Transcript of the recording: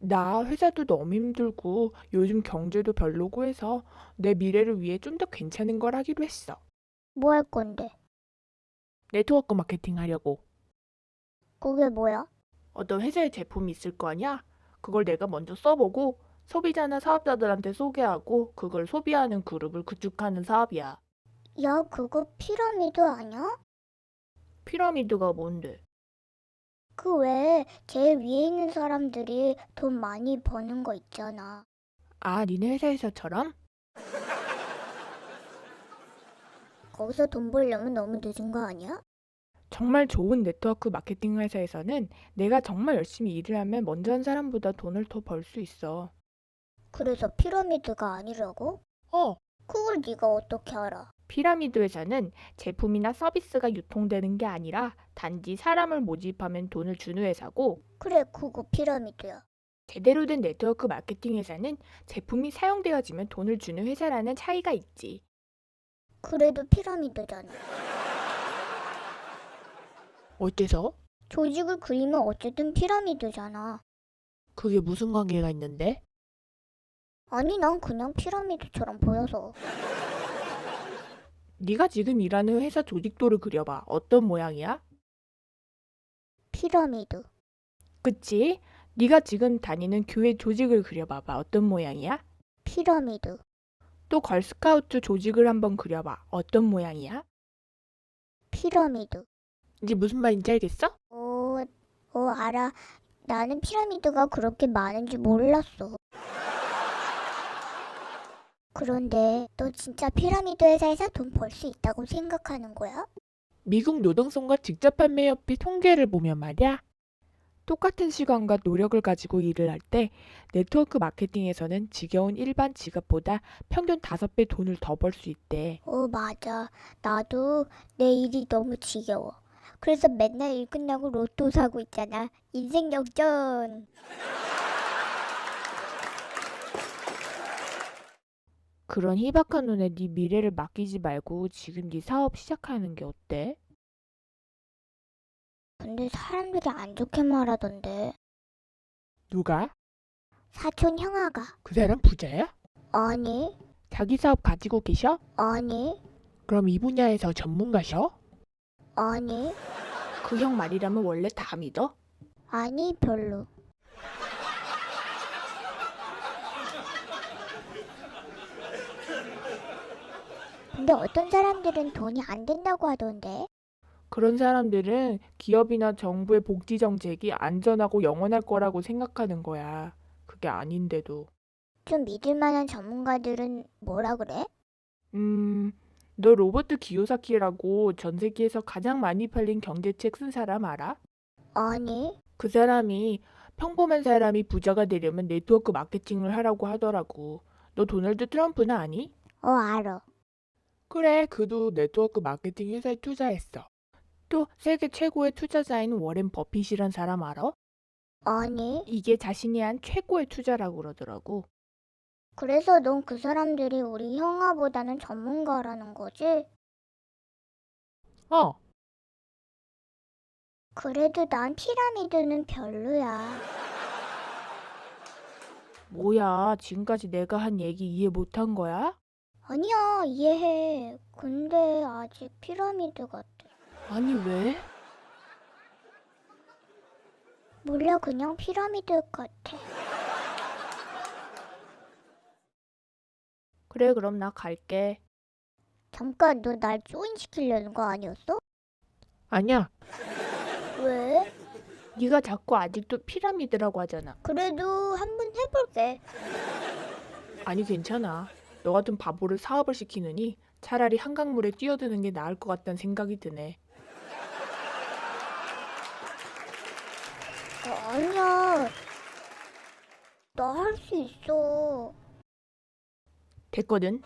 나 회사도 너무 힘들고 요즘 경제도 별로고 해서 내 미래를 위해 좀 더 괜찮은 걸 하기로 했어. 뭐 할 건데? 네트워크 마케팅 하려고. 그게 뭐야? 어떤 회사의 제품이 있을 거 아니야? 그걸 내가 먼저 써보고 소비자나 사업자들한테 소개하고 그걸 소비하는 그룹을 구축하는 사업이야. 야, 그거 피라미드 아니야? 피라미드가 뭔데? 그 외에 제일 위에 있는 사람들이 돈 많이 버는 거 있잖아. 아, 니네 회사에서처럼? 거기서 돈 벌려면 너무 늦은 거 아니야? 정말 좋은 네트워크 마케팅 회사에서는 내가 정말 열심히 일을 하면 먼저 한 사람보다 돈을 더 벌 수 있어. 그래서 피라미드가 아니라고? 어, 그걸 네가 어떻게 알아? 피라미드 회사는 제품이나 서비스가 유통되는 게 아니라 단지 사람을 모집하면 돈을 주는 회사고, 그래, 그거 피라미드야. 제대로 된 네트워크 마케팅 회사는 제품이 사용되어지면 돈을 주는 회사라는 차이가 있지. 그래도 피라미드잖아. 어째서? 조직을 그리면 어쨌든 피라미드잖아. 그게 무슨 관계가 있는데? 아니, 난 그냥 피라미드처럼 보여서. 네가 지금 일하는 회사 조직도를 그려봐. 어떤 모양이야? 피라미드. 그치? 네가 지금 다니는 교회 조직을 그려봐봐. 어떤 모양이야? 피라미드. 또 걸스카우트 조직을 한번 그려봐. 어떤 모양이야? 피라미드. 이제 무슨 말인지 알겠어? 알아. 나는 피라미드가 그렇게 많은지 몰랐어. 그런데 너 진짜 피라미드 회사에서 돈 벌 수 있다고 생각하는 거야? 미국 노동성과 직접 판매협회 통계를 보면 말이야. 똑같은 시간과 노력을 가지고 일을 할 때 네트워크 마케팅에서는 지겨운 일반 직업보다 평균 5배 돈을 더 벌 수 있대. 맞아. 나도 내 일이 너무 지겨워. 그래서 맨날 일 끝나고 로또 사고 있잖아. 인생 역전. 그런 희박한 눈에 네 미래를 맡기지 말고 지금 네 사업 시작하는 게 어때? 근데 사람들이 안 좋게 말하던데. 누가? 사촌 형아가. 그 사람 부자야? 아니, 자기 사업 가지고 계셔? 아니, 그럼 이 분야에서 전문가셔? 아니, 그 형 말이라면 원래 다 믿어? 아니, 별로. 근데 어떤 사람들은 돈이 안 된다고 하던데. 그런 사람들은 기업이나 정부의 복지 정책이 안전하고 영원할 거라고 생각하는 거야. 그게 아닌데도. 좀 믿을 만한 전문가들은 뭐라 그래? 음, 너 로버트 기요사키라고 전 세계에서 가장 많이 팔린 경제책 쓴 사람 알아? 아니, 그 사람이 평범한 사람이 부자가 되려면 네트워크 마케팅을 하라고 하더라고. 너 도널드 트럼프는 아니? 알아. 그래, 그도 네트워크 마케팅 회사에 투자했어. 또 세계 최고의 투자자인 워렌 버핏이란 사람 알아? 아니, 이게 자신이 한 최고의 투자라고 그러더라고. 그래서 넌 그 사람들이 우리 형아보다는 전문가라는 거지? 어, 그래도 난 피라미드는 별로야. 뭐야, 지금까지 내가 한 얘기 이해 못한 거야? 아니야, 이해해. 근데 아직 피라미드 같아. 아니, 왜? 몰라, 그냥 피라미드 같아. 그래, 그럼 나 갈게. 잠깐, 너 날 조인시키려는 거 아니었어? 아니야, 왜? 네가 자꾸 아직도 피라미드라고 하잖아. 그래도 한번 해볼게. 아니, 괜찮아. 너 같은 바보를 사업을 시키느니 차라리 한강물에 뛰어드는 게 나을 것 같다는 생각이 드네. 아니야, 나 할 수 있어. 됐거든.